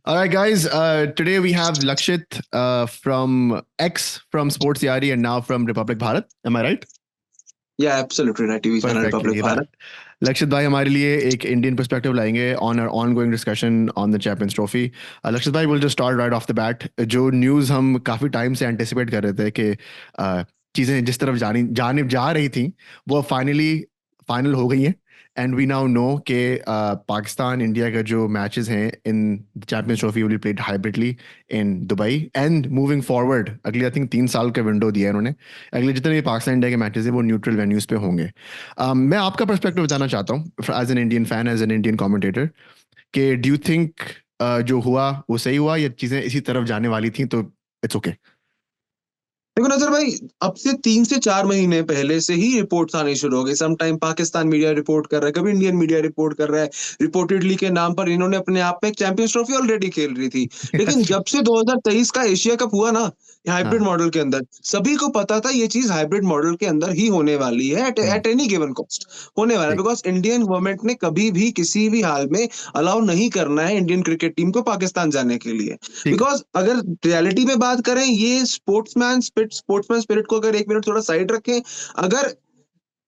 All right, guys. Today we have Lakshit from X from Sports Yari and now from Republic Bharat. Am I right? Yeah, absolutely right. TV channel Republic Perfectly right. Bharat. लक्षित भाई हमारे लिए एक Indian perspective लाएंगे on our ongoing discussion on the champions trophy. Lakshit भाई will just start right off the bat. जो news हम काफ़ी टाइम से एंटिसिपेट कर रहे थे कि चीज़ें जिस तरफ जानी जाने जा रही थी वो फाइनल हो गई हैं। एंड वी नाउ नो कि पाकिस्तान इंडिया का जो मैचेस हैं in champions trophy will be played hybridly in Dubai and moving forward अगले आई थिंक 3 साल का विंडो दिया है उन्होंने। अगले जितने भी पाकिस्तान इंडिया के मैचेस हैं वो न्यूट्रल वेन्यूज़ पे होंगे। मैं आपका पर्सपेक्टिव बताना चाहता हूँ as an Indian fan, as an Indian commentator, कि डू यू थिंक जो हुआ वो सही हुआ या चीज़ें इसी तरफ जाने वाली थी तो इट्स ओके? देखो नजर भाई, अब से 3 से 4 महीने पहले से ही रिपोर्ट्स आने शुरू हो गए। Some time Pakistan media report कर रहा है, कभी इंडियन मीडिया रिपोर्ट कर रहा है। रिपोर्टेडली के नाम पर इन्होंने अपने आप में एक चैंपियंस ट्रॉफी ऑलरेडी खेल रही थी। लेकिन जब से 2023 का एशिया कप हुआ ना, हाइब्रिड हाँ। मॉडल के अंदर, सभी को पता था ये चीज हाइब्रिड मॉडल के अंदर ही होने वाली है। हम्म, एट एनी गिवन कॉस्ट होने वाला है, ठीक बिकॉज इंडियन गवर्नमेंट ने कभी भी किसी भी हाल में अलाउ नहीं करना है इंडियन क्रिकेट टीम को पाकिस्तान जाने के लिए। ठीक। बिकॉज अगर रियलिटी में बात करें, ये स्पोर्ट्समैन स्पिरिट को अगर 1 मिनट थोड़ा साइड रखें, अगर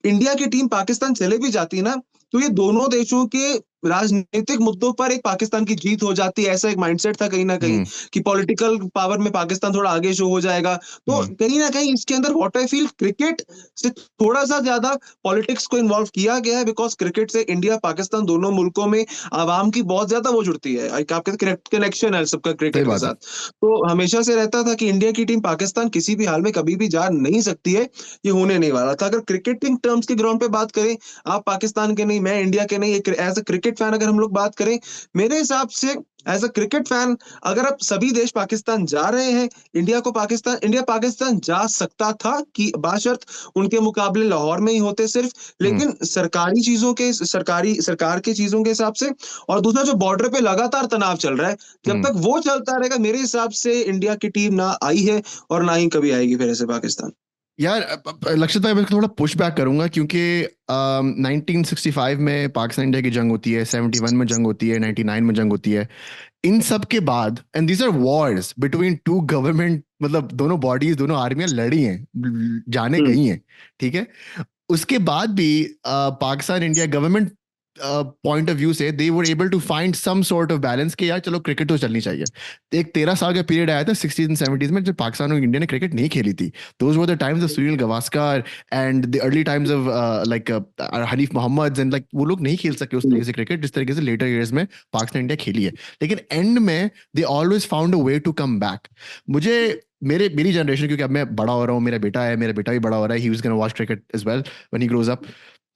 इंडिया की टीम पाकिस्तान चले भी जाती ना, तो ये दोनों देशों के राजनीतिक मुद्दों पर एक पाकिस्तान की जीत हो जाती है। ऐसा एक माइंडसेट था कहीं ना कहीं हम्म। कि पॉलिटिकल पावर में पाकिस्तान थोड़ा आगे शो हो जाएगा। तो हम्म। कहीं ना कहीं इसके अंदर व्हाट आई फील, क्रिकेट से थोड़ा सा ज्यादा पॉलिटिक्स को इन्वॉल्व किया गया है। बिकॉज क्रिकेट से इंडिया पाकिस्तान दोनों मुल्कों में आवाम की बहुत ज्यादा वो जुड़ती है, आपके कनेक्शन है सबका सही क्रिकेट के बात है। साथ। तो हमेशा से रहता था कि इंडिया की टीम पाकिस्तान किसी भी हाल में कभी भी जा नहीं सकती है। ये होने नहीं वाला था। अगर क्रिकेटिंग टर्म्स के ग्राउंड पे बात करें, आप पाकिस्तान के नहीं, मैं इंडिया के नहीं, एक एज अ क्रिकेट फैन अगर हम लोग बात करें, मेरे हिसाब से एज अ क्रिकेट फैन, अगर अब सभी देश पाकिस्तान जा रहे हैं, इंडिया पाकिस्तान जा सकता था कि बाशर्त उनके मुकाबले लाहौर में ही होते सिर्फ। हम्म। लेकिन सरकार की चीजों के हिसाब से, और दूसरा जो बॉर्डर पे लगातार तनाव चल रहा है, जब हम्म। तक वो चलता रहेगा, मेरे हिसाब से इंडिया की टीम ना आई है और ना ही कभी आएगी फिर से पाकिस्तान। यार लक्षित भाई मैं थोड़ा पुश बैक करूंगा क्योंकि 1965 में पाकिस्तान इंडिया की जंग होती है, 71 में जंग होती है, 99 में जंग होती है। इन सब के बाद and these are wars between two government, मतलब दोनों बॉडीज, दोनों आर्मियां लड़ी हैं, जाने हम्म। गई हैं। ठीक है। उसके बाद भी Pakistan India government point of view से they were able to find some sort of balance कि यार चलो क्रिकेट तो चलनी चाहिए। एक 13 साल का पीरियड आया था 60s एंड 70s में जब पाकिस्तान और इंडिया ने क्रिकेट नहीं खेली थी। Those were the times of Sunil Gavaskar and the early times of like Hanif Mohammad and like वो लोग नहीं खेल सके उस तरीके से क्रिकेट जिस तरीके से लेटर ईयर्स में पाकिस्तान इंडिया खेली है। लेकिन एंड में they always found a way to come back. मुझे मेरी जनरेशन, क्योंकि अब मैं बड़ा हो रहा हूँ, मेरा बेटा है, मेरा बेटा भी बड़ा हो रहा है, he was gonna watch cricket as well when he grows up.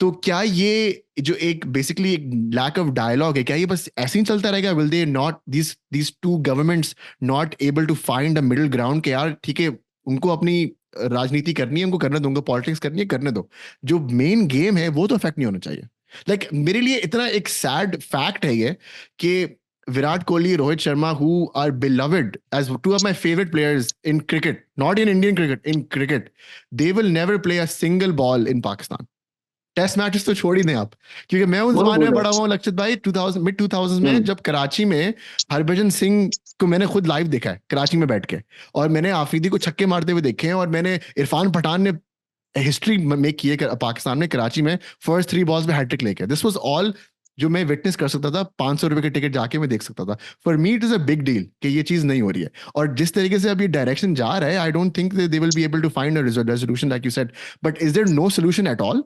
तो क्या ये जो एक बेसिकली एक लैक ऑफ डायलॉग है, क्या ये बस ऐसे ही चलता रहेगा? Will they not these two governments not able to find a middle ground कि यार ठीक है, उनको अपनी राजनीति करनी है, उनको करने दो, उनको पॉलिटिक्स करनी है, करने दो, जो मेन गेम है वो तो अफेक्ट नहीं होना चाहिए। लाइक मेरे लिए इतना एक सैड फैक्ट है ये कि Virat Kohli, Rohit Sharma, who are beloved as two of my favorite players in cricket, not in Indian cricket, in cricket, they will never play a single ball in Pakistan. Test matches तो छोड़ ही दें आप, क्योंकि मैं उन वो जमाने में बोला। बड़ा हुआ हूँ लक्षित भाई, 2000 मिड 2000 में हम्म। जब कराची में हरभजन सिंह को मैंने खुद लाइव देखा है कराची में बैठ के, और मैंने आफरीदी को छक्के मारते हुए देखे हैं, और मैंने इरफान पठान ने हिस्ट्री मेक की है पाकिस्तान में कराची में फर्स्ट 3 बॉल्स में हैट्रिक लेके। दिस वाज ऑल जो मैं विटनेस कर सकता था, 500 रुपए के टिकट जाके मैं देख सकता था। For me it is a big deal कि ये चीज नहीं हो रही है, और जिस तरीके से अब ये डायरेक्शन जा रहा है, I don't think they will be able to find a resolution like you said. But is there no solution at all?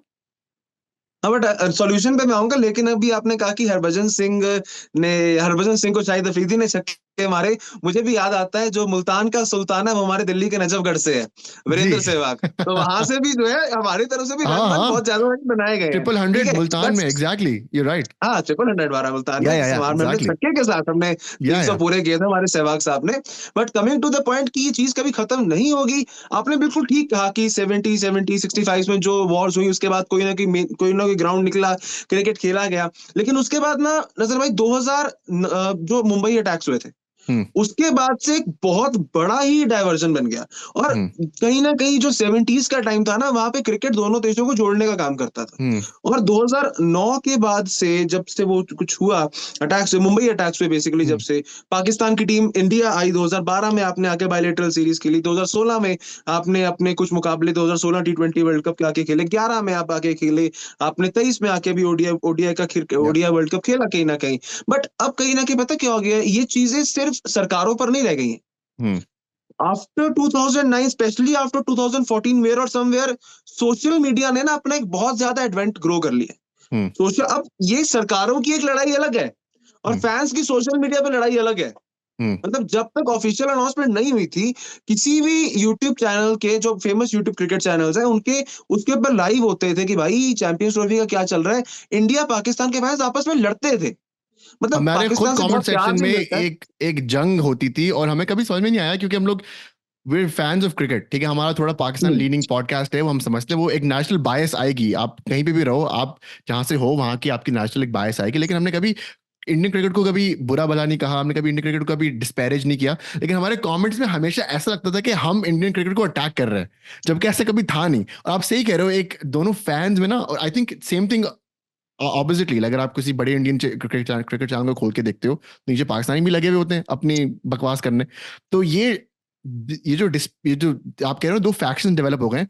हाँ, बट सॉल्यूशन पे मैं आऊंगा। लेकिन अभी आपने कहा कि हरभजन सिंह को शाहिद अफरीदी ने छक्के मारे। मुझे भी याद आता है, जो मुल्तान का सुल्तान है वो हमारे दिल्ली के नजफगढ़ से है, जी। वीरेंद्र सहवाग। तो वहां से भी जो है हमारी तरफ से भी हाँ रन वन बहुत हाँ। ज्यादा बनाए गए हैं। ट्रिपल ठीक हंड्रेड है, मुल्तान में, बट एग्जैक्टली, यू राइट। हाँ, 100 मारा मुल्तान में, या हमने एग्जैक्टली। छक्के के साथ हमने तीन या सौ पूरे किए थे हमारे सहवाग साहब ने। But coming to the point कि ये चीज कभी खत्म नहीं होगी। आपने बिल्कुल ठीक कहा कि 65 में जो वॉर्स हुई, उसके बाद कोई ना कोई ग्राउंड निकला, क्रिकेट खेला गया। लेकिन उसके बाद ना नजर भाई, 2000 जो मुंबई अटैक्स हुए थे, उसके बाद से एक बहुत बड़ा ही डायवर्जन बन गया। और कहीं ना कहीं जो 70s का टाइम था ना, वहां पे क्रिकेट दोनों देशों को जोड़ने का काम करता था। और 2009 के बाद से जब से वो कुछ हुआ, अटैक्स, मुंबई अटैक्स हुए बेसिकली, जब से पाकिस्तान की टीम इंडिया आई 2012 में, आपने आके बायलेटरल सीरीज खेली, 2016 में आपने अपने कुछ मुकाबले 2016 T20 वर्ल्ड कप के आके खेले, 11 में आप आके खेले, आपने 23 में आके भी ओडीआई का ओडीआई वर्ल्ड कप खेला कहीं ना कहीं। बट अब कहीं ना कहीं पता क्या हो गया है, ये चीजें सिर्फ सरकारों पर नहीं रह गई हैं। आफ्टर 2009, स्पेशली आफ्टर 2014, वेयर और समवेयर, सोशल मीडिया ने ना अपना एक बहुत ज्यादा एडवेंट ग्रो कर लिया है। सोशल, अब ये सरकारों की एक लड़ाई अलग है और फैंस की सोशल मीडिया पे लड़ाई अलग है। मतलब जब तक ऑफिशियल अनाउंसमेंट नहीं हुई थी, किसी भी यूट्यूब चैनल के, जो फेमस यूट्यूब क्रिकेट चैनल्स हैं, उनके उसके ऊपर लाइव होते थे कि भाई चैंपियंस ट्रॉफी का क्या चल रहा है, इंडिया पाकिस्तान के फैंस आपस में लड़ते थे। मतलब हमारे खुद पाकिस्तान से कमेंट बहुत प्यार सेक्शन से में मिलता है। एक एक जंग होती थी और हमें कभी समझ में नहीं आया, क्योंकि हम लोग we're फैंस ऑफ क्रिकेट, ठीक है, हमारा थोड़ा पाकिस्तान लीनिंग पॉडकास्ट है, वो हम समझते हैं वो एक नेशनल बायस आएगी, आप कहीं पे भी रहो, आप जहां से हो वहां की आपकी नेशनल एक बायस आएगी, लेकिन हमने कभी इंडियन क्रिकेट को कभी बुरा भला नहीं कहा, हमने कभी इंडियन क्रिकेट को कभी डिस्पैरेज नहीं किया, लेकिन हमारे कमेंट्स में हमेशा ऐसा लगता था कि हम इंडियन क्रिकेट को अटैक कर रहे हैं, जबकि ऐसा कभी था नहीं। और आप सही कह रहे हो, एक दोनों फैंस में ना, और I think same thing oppositely, अगर आप किसी बड़े इंडियन क्रिकेट चैनल को खोल के देखते हो, तो नीचे पाकिस्तानी भी लगे हुए होते हैं अपनी बकवास करने। तो ये जो आप कह रहे हो दो फैक्शन डेवलप हो गए,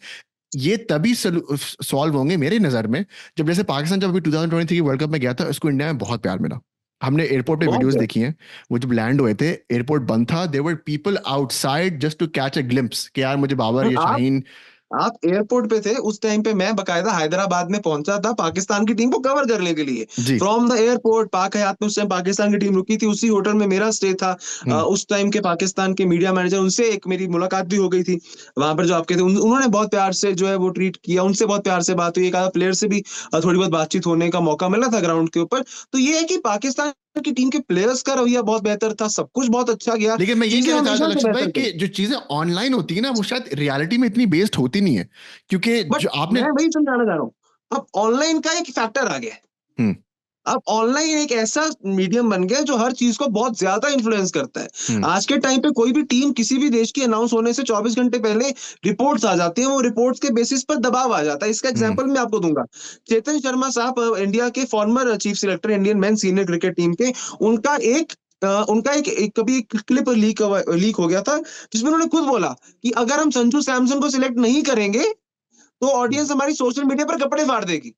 ये तभी सॉल्व होंगे मेरे नजर में, जब जैसे पाकिस्तान जब अभी 2023 वर्ल्ड कप में गया था, उसको इंडिया में बहुत प्यार मिला। हमने एयरपोर्ट पे वीडियोस बहुत देखी हैं, वो जब लैंड हुए थे, एयरपोर्ट बंद था, there were people outside just to catch a glimpse कि यार मुझे बाबर है। या शाहीन। आप एयरपोर्ट पे थे उस टाइम पे, मैं बकायदा हैदराबाद में पहुंचा था पाकिस्तान की टीम को कवर करने के लिए। जी। फ्रॉम द एयरपोर्ट, पाक हयात में उस टाइम पाकिस्तान की टीम रुकी थी, उसी होटल में मेरा स्टे था। हम्म। उस टाइम के पाकिस्तान के मीडिया मैनेजर, उनसे एक मेरी मुलाकात भी हो गई थी वहां पर, जो आपके थे, उन्होंने बहुत प्यार से जो है वो ट्रीट किया, उनसे बहुत प्यार से बात हुई, एक आधा प्लेयर से भी थोड़ी बहुत बातचीत होने का मौका मिला था ग्राउंड के ऊपर। तो ये है कि पाकिस्तान की टीम के प्लेयर्स का रवैया बहुत बेहतर था, सब कुछ बहुत अच्छा गया, लेकिन मैं ये चीजें कहना चाहता था हमेशा से लक्षित भाई बेहतर कि चली। जो चीजें ऑनलाइन होती है ना, वो शायद रियलिटी में इतनी बेस्ड होती नहीं है, क्योंकि बट जो आपने। मैं वही समझाना चाह रहा हूँ, अब ऑनलाइन का एक फैक्टर आ गया है। हम्म। अब ऑनलाइन एक ऐसा मीडियम बन गया जो हर चीज को बहुत ज्यादा इन्फ्लुएंस करता है। हम्म। आज के टाइम पे कोई भी टीम किसी भी देश की अनाउंस होने से 24 घंटे पहले रिपोर्ट्स आ जाती हैं, वो रिपोर्ट्स के बेसिस पर दबाव आ जाता है। इसका हम्म। एग्जांपल मैं आपको दूंगा। चेतन शर्मा साहब, इंडिया के former chief selector Indian main senior cricket team के, उनका एक उनका कभी एक क्लिप लीक हो गया था, जिसमें उन्होंने खुद बोला कि अगर हम संजू सैमसन को सिलेक्ट नहीं करेंगे तो ऑडियंस हमारी सोशल मीडिया पर कपड़े फाड़ देगी।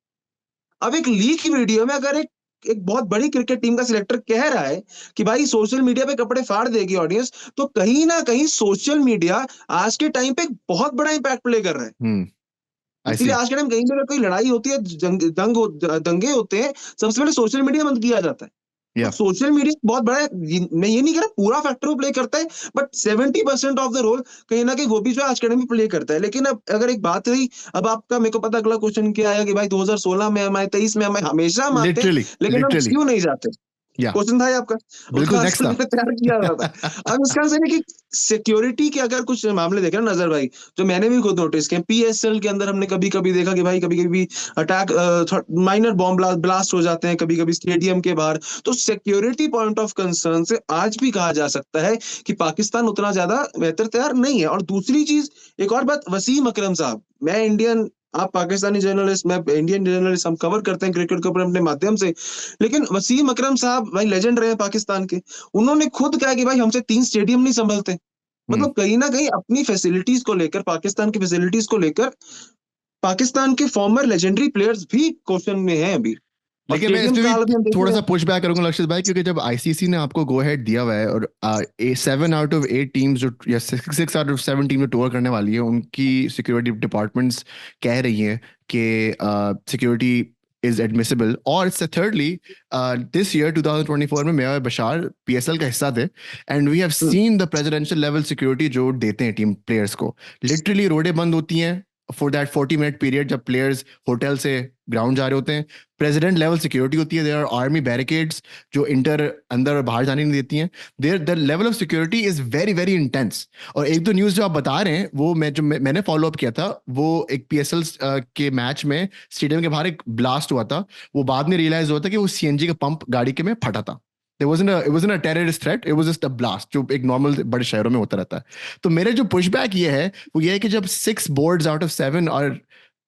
अब एक लीक वीडियो में अगर एक एक बहुत बड़ी क्रिकेट टीम का सिलेक्टर कह रहा है कि भाई सोशल मीडिया पे कपड़े फाड़ देगी ऑडियंस, तो कहीं ना कहीं सोशल मीडिया आज के टाइम पे एक बहुत बड़ा इंपैक्ट प्ले कर रहा है। हम्म। आई इसीलिए सी। आज के टाइम कहीं भी कोई लड़ाई होती है, दंगे होते हैं, सबसे पहले सोशल मीडिया बंद किया जाता है। तो या सोशल मीडिया बहुत बड़ा मैं ये नहीं कह रहा पूरा फैक्टर प्ले करता है, बट 70% ऑफ द रोल कहीं ना कहीं वो भी जो है आज के टाइम में प्ले करता है। लेकिन अब अगर एक बात रही, अब आपका मेरे को पता अगला क्वेश्चन क्या आया कि भाई 2016 में हमारे 23 में हमेशा हम आते हैं, लिटरली। लेकिन हम लिटरली। क्यों नहीं जाते? या क्वेश्चन था ये आपका, उसका बिल्कुल नेक्स्ट आंसर था। मैंने तैयार किया हुआ था। अब इसका आंसर है कि सिक्योरिटी के अगर कुछ मामले देखे ना नजर भाई, जो मैंने भी खुद नोटिस किया, पीएसएल के अंदर हमने कभी कभी देखा कि भाई कभी कभी अटैक, माइनर बॉम्ब ब्लास्ट हो जाते हैं कभी कभी स्टेडियम के बाहर। तो सिक्योरिटी पॉइंट ऑफ कंसर्न से आज भी कहा जा सकता है कि पाकिस्तान उतना ज्यादा बेहतर तैयार नहीं है। और दूसरी चीज, एक और बात, वसीम अकरम साहब, मैं इंडियन, आप पाकिस्तानी जर्नलिस्ट, मैं इंडियन जर्नलिस्ट, हम कवर करते हैं क्रिकेट को अपने माध्यम से, लेकिन वसीम अकरम साहब भाई लेजेंड रहे हैं पाकिस्तान के। उन्होंने खुद कहा कि भाई हमसे 3 स्टेडियम नहीं संभलते। हम्म। मतलब कहीं ना कहीं अपनी फैसिलिटीज को लेकर, पाकिस्तान की फैसिलिटीज को लेकर, पाकिस्तान के फॉर्मर लेजेंडरी प्लेयर्स भी क्वेश्चन में हैं अभी। और लेकिन मैं स्टेडियम इसमें का हाल भी भी हम देख थोड़ा रहे सा हैं। पुश बैक करूंगा लक्षित भाई, क्योंकि जब आईसीसी ने आपको गो हेड दिया हुआ है, और 7 आउट ऑफ 8 टीम्स जो, या 6 आउट ऑफ 7 टीम जो टूर करने वाली है, उनकी सिक्योरिटी डिपार्टमेंट्स कह रही हैं कि सिक्योरिटी इज एडमिसिबल। और थर्डली, दिस ईयर 2024 में मेयर बशार पीएसएल का हिस्सा थे, and we have hmm. Seen the presidential level security जो देते हैं टीम प्लेयर्स को। लिटरली रोडें बंद होती हैं फॉर दैट 40 मिनट पीरियड, जब प्लेयर्स होटल से ग्राउंड जा रहे होते हैं। प्रेसिडेंट लेवल सिक्योरिटी होती है, देयर आर आर्मी बैरिकेड्स जो अंदर और बाहर जाने नहीं देती हैं। There the level of security is very very intense. और एक दो न्यूज़ जो आप बता रहे हैं, वो मैंने फॉलो अप किया था, वो एक पीएसएल के मैच में स्टेडियम के बाहर एक ब्लास्ट हुआ था, वो बाद में रियलाइज हुआ था कि वो सीएनजी का पंप गाड़ी के में फटा था। it wasn't a terrorist threat, it was just a blast जो एक normal बड़े शहरों में होता रहता है. तो मेरे जो pushback ये है वो ये है कि जब 6 boards out of 7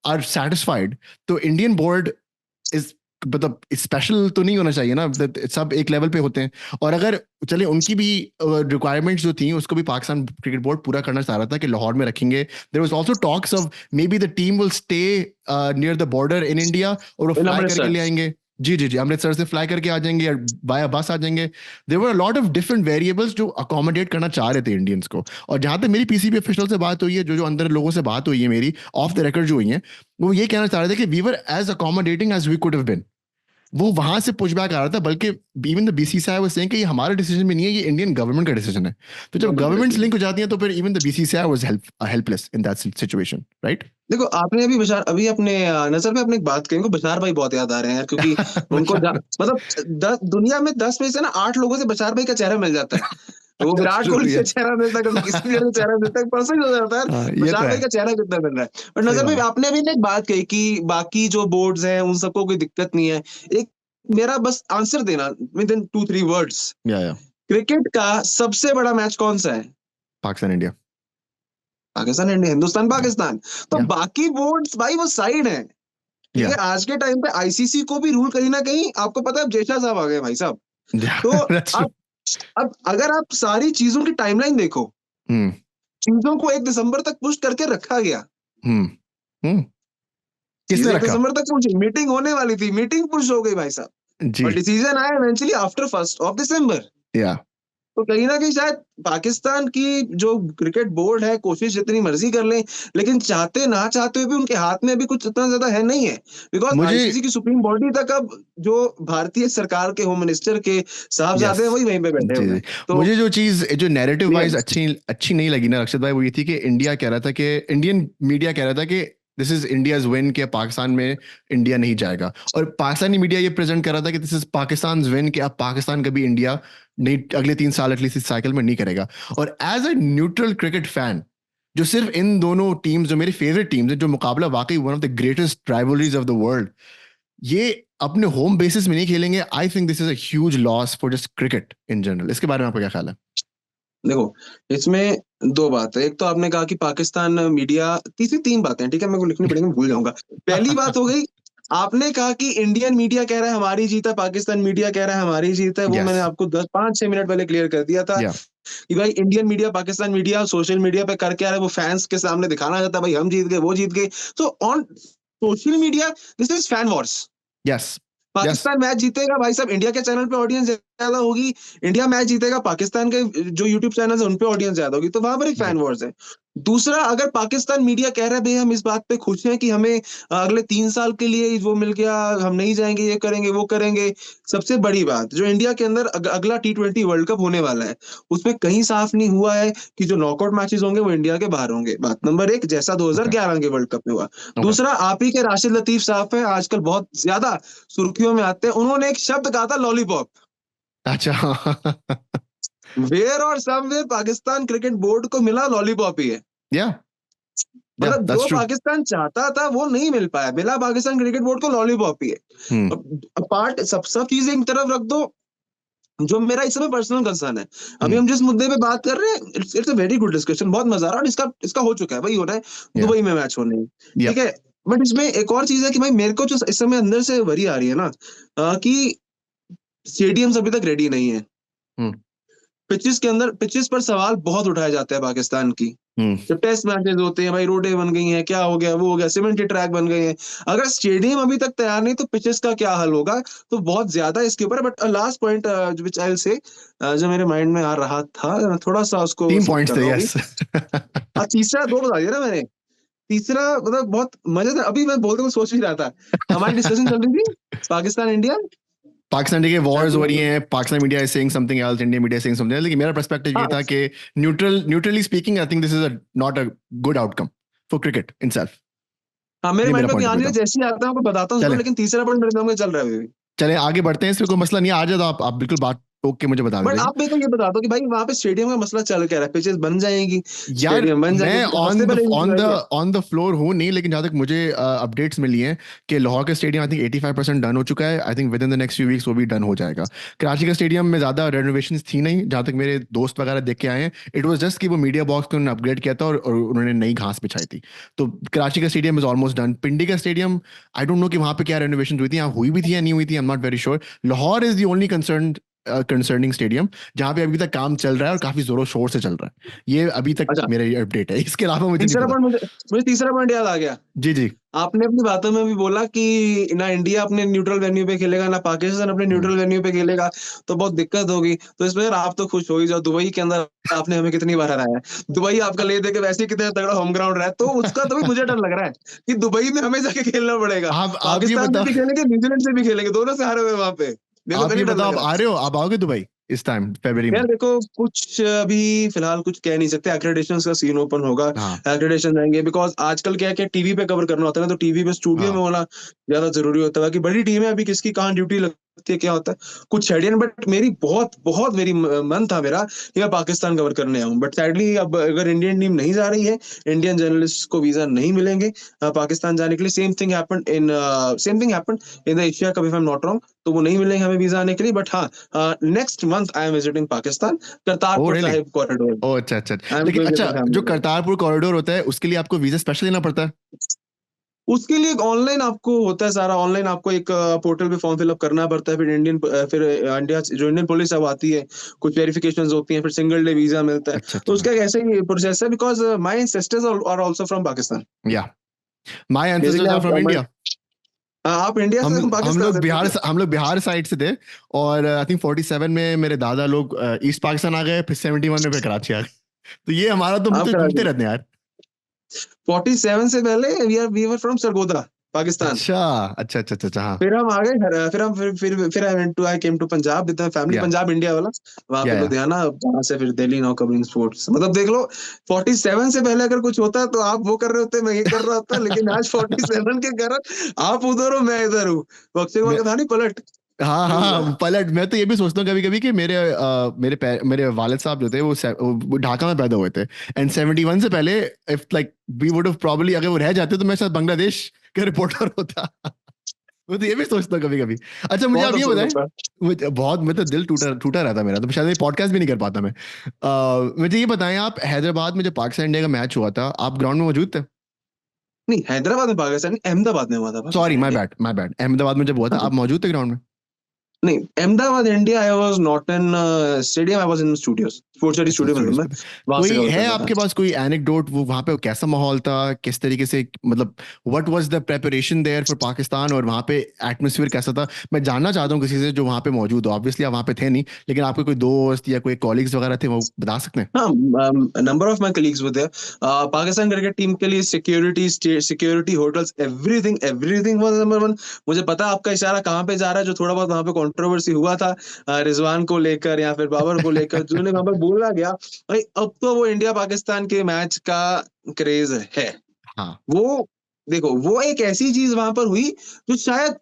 are satisfied, तो Indian board is मतलब स्पेशल तो नहीं होना चाहिए ना, सब एक लेवल पे होते हैं. और अगर चले उनकी भी रिक्वायरमेंट्स जो थी उसको भी पाकिस्तान क्रिकेट बोर्ड पूरा करना चाह रहा था कि लाहौर में रखेंगे. There was also talks of maybe the team will stay near the border in India और वो फ्लाई करके ले आएंगे. जी जी जी, अमृतसर से फ्लाई करके आ जाएंगे या बाय बस आ जाएंगे. There were a lot of different variables जो अकोमोडेट करना चाह रहे थे इंडियंस को. और जहां तक मेरी पीसीबी ऑफिशियल से बात हुई है, जो जो अंदर लोगों से बात हुई है मेरी ऑफ द रिकॉर्ड जो हुई है, वो ये कहना चाह रहे थे कि we were as accommodating as we could have been. वो वहां से पुशबैक आ रहा था, बल्कि even the BCCI was saying कि ये हमारा डिसीजन भी नहीं है, ये इंडियन गवर्नमेंट का डिसीजन है. तो जब गवर्नमेंट्स लिंक हो जाती हैं तो फिर even the BCCI was helpless in that situation, right? देखो आपने अभी अपने नजर में अपने एक बात कही, उनको बशार भाई बहुत याद आ रहे हैं यार, क्योंकि उनको मतलब दुनिया में 10 में से ना 8 लोगों से बशार भाई का चेहरा मिल जाता है. वो विराट कोहली का चेहरा मिलता है, कभी किसी प्लेयर का चेहरा मिलता है, पर्सन हो जाता है बशार भाई का चेहरा कितना मिल रहा है. और नजर में आपने अभी एक बात कही कि बाकी जो बोर्ड्स हैं उन सबको कोई दिक्कत नहीं है. एक मेरा बस आंसर देना विद इन 2-3 वर्ड्स. क्रिकेट का सबसे बड़ा मैच कौन सा है? पाकिस्तान इंडिया. पाकिस्तान इंडिया, हिंदुस्तान पाकिस्तान. तो बाकी बोर्ड्स भाई वो साइड है. ठीक है, आज के टाइम पे आईसीसी को भी रूल कहीं ना कहीं, आपको पता है अब जेशा साहब आ गए भाई साहब. तो अब अगर आप सारी चीजों की टाइमलाइन देखो, चीजों को 1 दिसंबर तक पुश करके रखा गया. किसने रखा? दिसंबर तक पुश, मीटिंग होने वाली थी, मीटिंग पुश हो गई भाई साहब, और डिसीजन आया इवेंचुअली आफ्टर 1 दिसंबर. तो कहीं ना कहीं शायद पाकिस्तान की जो क्रिकेट बोर्ड है कोशिश जितनी मर्जी कर ले, लेकिन चाहते ना चाहते हुए भी उनके हाथ में अभी कुछ इतना ज्यादा है नहीं है. बिकॉज आईसीसी की सुप्रीम बॉडी तक अब जो भारतीय सरकार के होम मिनिस्टर के साहबजादे वही वहीं पे बैठे हुए हैं. तो मुझे जो चीज जो नैरेटिव वाइज अच्छी नहीं लगी ना रक्षित भाई, वो ये थी कि इंडिया कह रहा था कि इंडियन मीडिया कह रहा था कि दिस इज इंडियाज विन, के पाकिस्तान में इंडिया नहीं जाएगा. और पाकिस्तानी मीडिया ये प्रेजेंट कर रहा था कि दिस इज पाकिस्तान विन, कि अब पाकिस्तान कभी इंडिया नहीं अगले 3 साल एटलीस्ट इस साइकिल में नहीं करेगा. और as a neutral cricket fan, जो सिर्फ इन दोनों टीम्स जो मेरी फेवरेट टीम्स है, जो मुकाबला वाकई one of the greatest rivalries of the world, ये अपने होम बेसिस में नहीं खेलेंगे. आई think this is a huge loss for just cricket in general. इसके बारे में आपका क्या ख्याल है? देखो इसमें 2 बात है. एक तो आपने कहा कि पाकिस्तान मीडिया, तीसरी 3 बातें, ठीक है, मेरे को लिखनी पड़ेगी, मैं भूल जाऊंगा. पहली बात हो गई, आपने कहा कि इंडियन मीडिया कह रहा है हमारी जीत है, पाकिस्तान मीडिया कह रहा है हमारी जीत है. वो मैंने आपको 5-6 मिनट पहले क्लियर कर दिया था कि भाई Indian media Pakistan media social media पे करके आ रहा है, वो फैंस के सामने दिखाना चाहता है भाई हम जीत गए, वो जीत गए. तो on social media this is fan Wars. Yes, Pakistan match जीतेगा भाई साहब, इंडिया के चैनल पे ऑडियंस ज्यादा होगी. इंडिया मैच जीतेगा, पाकिस्तान के जो यूट्यूब चैनल है उन पे ऑडियंस ज्यादा होगी. तो वहां पर एक फैन वॉर्स है. दूसरा, अगर पाकिस्तान मीडिया कह रहा है भाई हम इस बात पे खुश हैं कि हमें अगले 3 साल के लिए वो मिल गया, हम नहीं जाएंगे, ये करेंगे वो करेंगे. सबसे बड़ी बात, जो इंडिया के अंदर अगला T20 वर्ल्ड कप होने वाला है, उसमें कहीं साफ नहीं हुआ है कि जो नॉकआउट मैचेस होंगे वो इंडिया के बाहर होंगे. बात नंबर 1, जैसा 2011 के वर्ल्ड कप में हुआ. दूसरा, आप ही के राशिद लतीफ साहब है, आजकल बहुत ज्यादा सुर्खियों में आते हैं. उन्होंने एक शब्द कहा था, लॉलीपॉप. अच्छा. वेयर और समवेयर पाकिस्तान क्रिकेट बोर्ड को मिला लॉलीपॉप ही है. मतलब जो पाकिस्तान चाहता था वो नहीं मिल पाया, मिला पाकिस्तान क्रिकेट बोर्ड को लॉलीपॉप ही है. अपार्ट सब चीजें एक तरफ रख दो, जो मेरा इस समय पर्सनल कंसर्न है. अभी हम जिस मुद्दे पे बात कर रहे हैं, it's a very good discussion, बहुत मजा आ रहा है. और इसका हो चुका है, वही हो रहा है, दुबई में मैच होने हैं, ठीक है. बट इसमें एक और चीज है कि भाई मेरे को जो इस समय अंदर से वरी आ रही है ना, कि स्टेडियम्स अभी तक रेडी नहीं है. पिचेस पर सवाल बहुत उठाए जाते हैं पाकिस्तान की. जब टेस्ट मैचेस होते हैं, भाई रोडें बन गई हैं, क्या हो गया, वो हो गया, सीमेंटेड ट्रैक बन गए हैं. अगर स्टेडियम अभी तक तैयार नहीं तो पिचेस का क्या हल होगा? तो बहुत ज्यादा इसके ऊपर. But last point which I will say, जो मेरे माइंड में आ रहा था, थोड़ा सा उसको 3 पॉइंट्स थे. यस. तीसरा 2 बता दिया ना मैंने. तीसरा मतलब बहुत मजेदार, अभी मैं बोलते हुए सोच ही रहा था, हमारी डिस्कशन चल रही थी पाकिस्तान इंडिया के वॉर्स हो रही हैं, Pakistan media is saying something else, Indian media is saying something else. लेकिन मेरा पर्सपेक्टिव ये था कि neutrally speaking, I think this is not a good outcome for cricket in itself. हाँ, मेरे माइंड में भी आने जैसे ही आता है आपको बताता हूँ, लेकिन तीसरा पॉइंट मेरे दिमाग में चल रहा है. चले आगे बढ़ते हैं, इसमें कोई मसला नहीं. आ जाए तो आप बिल्कुल बात ओके, मुझे बता बट दीजिएगा। आप मेरे को ये बता दो कि भाई वहां पे स्टेडियम का मसला चल क्या रहा है, पिचेस बन जाएंगी, यार स्टेडियम बन जाएंगे, मैं क्योंकि हफ्ते पहले ऑन द क्या? ऑन द फ्लोर हूँ नहीं, लेकिन जहाँ तक मुझे अपडेट्स मिली हैं कि लाहौर का स्टेडियम आई थिंक 85% डन हो चुका है। I think with in the next few weeks वो भी डन हो जाएगा। कराची का स्टेडियम में ज़्यादा रेनोवेशन थी नहीं, जहाँ तक मेरे दोस्त वगैरह देख के आए हैं। इट वाज जस्ट कि वो मीडिया बॉक्स को उन्होंने अपग्रेड किया था और उन्होंने नई घास बिछाई थी। तो कराची का स्टेडियम इज ऑलमोस्ट डन। पिंडी का स्टेडियम आई डोंट नो कि वहाँ पे क्या रेनोवेशन हुई थी, यहाँ हुई भी थी या नहीं हुई थी, I am not very sure. Lahore is the only concerning stadium जहाँ पे अभी तक काम चल रहा है और काफी जोरों शोर से चल रहा है। ये अभी तक अच्छा, मेरा ये अपडेट है, इसके अलावा मुझे नहीं तीसरा पता। पॉइंट मुझे मुझे तीसरा पॉइंट याद आ गया। जी जी। आपने अपनी बातों में भी बोला कि ना इंडिया अपने न्यूट्रल वेन्यू पे खेलेगा, ना पाकिस्तान अपने हम्म। न्यूट्रल वेन्यू पे खेलेगा, तो बहुत दिक्कत होगी। तो इसमें यार आप तो खुश हो ही जाओ, दुबई के अंदर आपने हमें कितनी बार हराया है, दुबई आपका ले दे के वैसे ही कितने तगड़ा होम ग्राउंड रहा है, तो उसका तो भी मुझे डर लग रहा है कि दुबई में हमें जाके खेलना पड़ेगा। आप ये पाकिस्तान में बताओ, भी खेलेंगे, न्यूजीलैंड से भी खेलेंगे, दोनों से हारे हुए वहां पे। मेरे को तो आप ये नहीं डर बताओ, लग आप रहा। आ रहे हो, आप आओगे दुबई इस टाइम फरवरी में? यार देखो, कुछ अभी फिलहाल कुछ कह नहीं सकते, एक्रेडिटेशन का सीन ओपन होगा, हाँ एक्रेडिटेशन जाएंगे, बिकॉज आजकल क्या है कि टीवी पे कवर करना होता है ना, तो टीवी पे स्टूडियो में हाँ। होना ज्यादा जरूरी होता है। बाकी बड़ी टीम है, अभी किसकी कहाँ ड्यूटी लगती है क्या होता है कुछ शेडियन, बट मेरी बहुत बहुत मेरी मन था मेरा कि मैं पाकिस्तान कवर करने आऊं, बट सैडली अब अगर इंडियन टीम नहीं जा रही है, इंडियन जर्नलिस्ट को वीजा नहीं मिलेंगे पाकिस्तान जाने के लिए। Same thing happened in the Asia cup, if I am not wrong, तो वो नहीं मिलेंगे हमें वीजा आने के लिए। बट हाँ, next month I am visiting Pakistan, ओ करतारपुर रियली? साहिब कॉरिडोर। ओ अच्छा अच्छा। आई एम लेकिन गोइंग विद अच्छा, माय जो फैमिली। करतारपुर कॉरिडोर होता है उसके लिए आपको वीजा स्पेशल लेना पड़ता है? उसके लिए ऑनलाइन आपको होता है सारा, ऑनलाइन आपको एक पोर्टल पे फॉर्म फिलअप करना पड़ता है, फिर इंडिया जो इंडियन पुलिस अब आती है, कुछ वेरिफिकेशंस होती हैं, फिर सिंगल डे वीजा मिलता है। अच्छा तो अच्छा। उसका एक ऐसा ही प्रोसेस है, because my ancestors are also from Pakistan. या my ancestors basically are from India. आप इंडिया से, हम पाकिस्तान से थे क्या? हम लोग बिहार साइड से थे। और आई थिंक 47 में मेरे दादा लोग ईस्ट पाकिस्तान आ गए, फिर 71 में फिर कराची आ गए। तो ये हमारा तो हम आप तो करा घूमते दी। रहते हैं यार। 47 से पहले we were from Sargodha, Pakistan. अच्छा अच्छा अच्छा अच्छा अच्छा, हाँ। फिर हम आ गए घर, फिर हम फिर I came to Punjab with my family, या पंजाब इंडिया वाला। वहां पे या लुधियाना, वहां से फिर दिल्ली, नाउ कवरिंग स्पोर्ट्स। मतलब देख लो, 47 से पहले अगर कुछ होता तो आप वो कर रहे होते, मैं ये कर रहा होता, लेकिन आज 47 के कारण आप उधर हो, मैं इधर हूँ। अक्षय कुमार मैं, का था नहीं, पलट। हाँ हाँ वही हुआ हाँ, है। पलट। मैं तो ये भी सोचता हूँ कभी कभी कि मेरे वालिद साहब जो थे वो ढाका में पैदा हुए थे। एंड 71 से पहले if like we would have probably, अगर वो रह जाते तो मैं शायद बांग्लादेश का रिपोर्टर होता। मैं तो ये भी सोचता हूँ कभी कभी। अच्छा मुझे बहुत आप ये अफसोस बताएं, होता है। मुझे बहुत, मतलब दिल टूटा टूटा रहता मेरा, तो शायद ये पॉडकास्ट भी नहीं कर पाता मैं। मुझे ये बताएं, आप हैदराबाद में जब पाकिस्तान इंडिया का मैच हुआ था, आप ग्राउंड में मौजूद थे? नहीं, हैदराबाद में पाकिस्तान नहीं, अहमदाबाद में हुआ था sorry, Pakistan India. My bad, Ahmedabad में जब हुआ था आप मौजूद थे ग्राउंड में? नहीं, Ahmedabad India I was not in stadium, I was in studios, sports city अच्छा, स्टूडियो में था स्टूडियोज मैं, पे थे। वहां से कोई कवर है कर रहा था। आपके पास कोई एनेक्डोट, वो वहां पे कैसा माहौल था, किस तरीके से, मतलब what was the preparation there for Pakistan, और वहां पे एटमॉस्फेयर कैसा था? मैं जानना चाहता हूँ किसी से जो वहां पे मौजूद हो। ऑब्वियसली आप वहां पे थे नहीं, लेकिन आपके कोई दोस्त या कोई कॉलीग्स वगैरह थे, वो बता सकते हैं? हाँ, number of my colleagues were there. Pakistan cricket team के लिए security, hotels, everything everything was number one. मुझे पता है आपका इशारा कहाँ पे जा रहा है, जो थोड़ा बहुत वहां पे कंट्रोवर्सी हुआ था रिजवान को लेकर या फिर बाबर को लेकर, जो वहां पर बोला गया, भाई अब तो वो इंडिया पाकिस्तान के मैच का क्रेज है। हाँ। वो देखो, वो एक ऐसी चीज वहां पर हुई जो शायद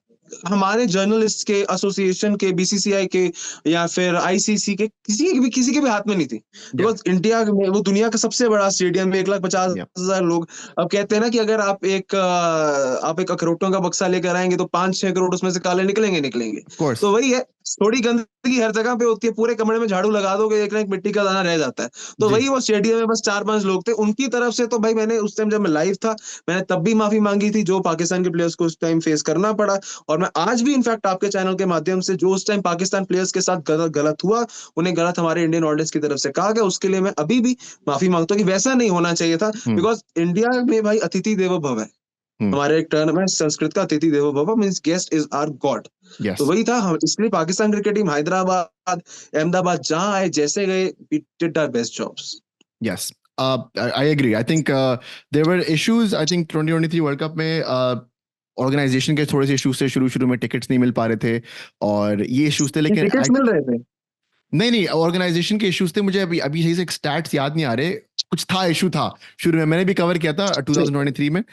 हमारे जर्नलिस्ट के एसोसिएशन के, बीसीसीआई के, या फिर आईसीसी के, किसी के भी हाथ में नहीं थी। या बिकॉज इंडिया में वो दुनिया का सबसे बड़ा स्टेडियम में 1,50,000 लोग। अब कहते हैं ना कि अगर आप एक अखरोटों का बक्सा लेकर आएंगे तो 5-6 करोड़ उसमें से काले निकलेंगे निकलेंगे। Of course. तो वही है, थोड़ी गंदगी हर जगह पे होती है, पूरे कमरे में झाड़ू लगा दोगे, एक ना एक मिट्टी का दाना रह जाता है। तो जी। वही, वो स्टेडियम में बस 4-5 लोग थे, उनकी तरफ से तो भाई, मैंने उस टाइम जब मैं लाइव था, मैंने तब भी माफी मांगी थी जो पाकिस्तान के प्लेयर्स को उस टाइम फेस करना पड़ा। और मैं आज भी इनफैक्ट आपके चैनल के माध्यम से, जो उस टाइम पाकिस्तान प्लेयर्स के साथ गलत गलत हुआ, उन्हें गलत हमारे इंडियन ऑडियंस की तरफ से कहा गया, उसके लिए मैं अभी भी माफी मांगता हूँ कि वैसा नहीं होना चाहिए था। हम्म। बिकॉज इंडिया में भाई अतिथि देवो भव है, हम्म। हमारे एक टर्म है संस्कृत का, अतिथि देवो भव means guest is our god. तो यस। वही था हम, इसलिए पाकिस्तान क्रिकेट टीम हैदराबाद, अहमदाबाद जहां आए, जैसे गए, we did our best jobs. Yes. I agree. I think there were issues. I think 2023 world cup में ऑर्गेनाइजेशन के थोड़े से इश्यूज थे, शुरू शुरू में टिकट्स नहीं मिल पा रहे थे और ये इश्यूज थे, लेकिन टिकट्स मिल रहे थे। नहीं नहीं, ऑर्गेनाइजेशन के इश्यूज थे। मुझे अभी अभी सही से स्टैट्स याद नहीं आ रहे, कुछ था, इशू था शुरू में, मैंने भी कवर किया था 2023 में।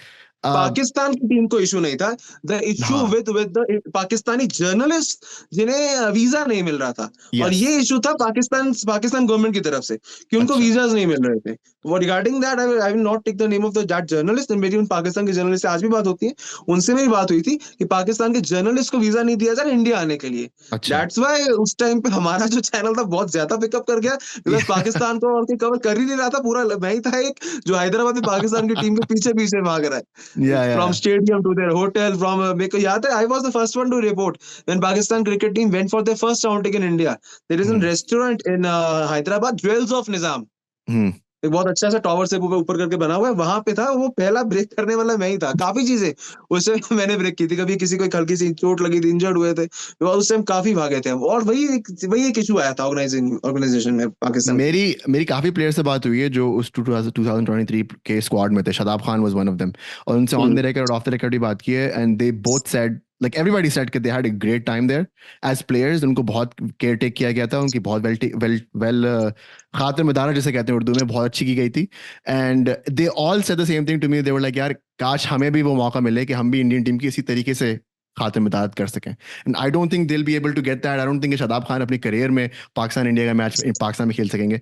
पाकिस्तान की टीम को इशू नहीं था, द इशू हाँ, विद द पाकिस्तानी जर्नलिस्ट जिन्हें वीजा नहीं मिल रहा था, और यस, ये इशू था पाकिस्तान गवर्नमेंट की तरफ से कि उनको अच्छा, वीजाज नहीं मिल रहे थे। वो regarding that I will not take the name of that journalist, मेरी उन पाकिस्तान के जर्नलिस्ट से आज भी बात होती है, उनसे मेरी बात हुई थी कि पाकिस्तान के जर्नलिस्ट को वीजा नहीं दिया जा रहा इंडिया आने के लिए। अच्छा, दैट्स व्हाई उस टाइम पे हमारा जो चैनल था बहुत ज्यादा पिकअप कर गया, बिकॉज पाकिस्तान को और कोई कवर कर ही नहीं रहा था, पूरा मैं ही था एक जो हैदराबाद में पाकिस्तान की टीम के पीछे पीछे भाग रहा है, या, from stadium to their hotel, from मेरे को याद है I was the first one to report when Pakistan cricket team went for their first outing in India. There is a hmm, restaurant in Hyderabad, Jewels of Nizam. हम्म, एक बहुत अच्छा सा tower से ऊपर करके बना हुआ है, वहां पे था, वो पहला ब्रेक करने वाला मैं ही था, काफी चीजें उससे मैंने ब्रेक की थी, कभी किसी को एक हल्की सी चोट लगी थी, इंजर्ड हुए थे, तो उस टाइम काफी भागे थे हम, और वही एक इशू आया था ऑर्गेनाइजेशन में पाकिस्तान के लिए। मेरी मेरी काफी प्लेयर से बात हुई है जो उस 2023 के स्क्वाड में थे। Shadab Khan was one of them, और उनसे on the hmm. Record off the record भी बात की है, and they both said, like everybody said कि they had a great time there as players. उनको बहुत केयर टेक किया गया था, उनकी बहुत वेल वेल वेल खातिर मदारा जिसे कहते हैं उर्दू में, बहुत अच्छी की गई थी। And they all said the same thing to me, they were like यार काश हमें भी वो मौका मिले कि हम भी इंडियन टीम की इसी तरीके से खातिर मदाद कर सकें। And I don't think they will be able to get that. I don't think Shadab Khan अपनी करियर में पाकिस्तान इंडिया का मैच पाकिस्तान में खेल सकेंगे।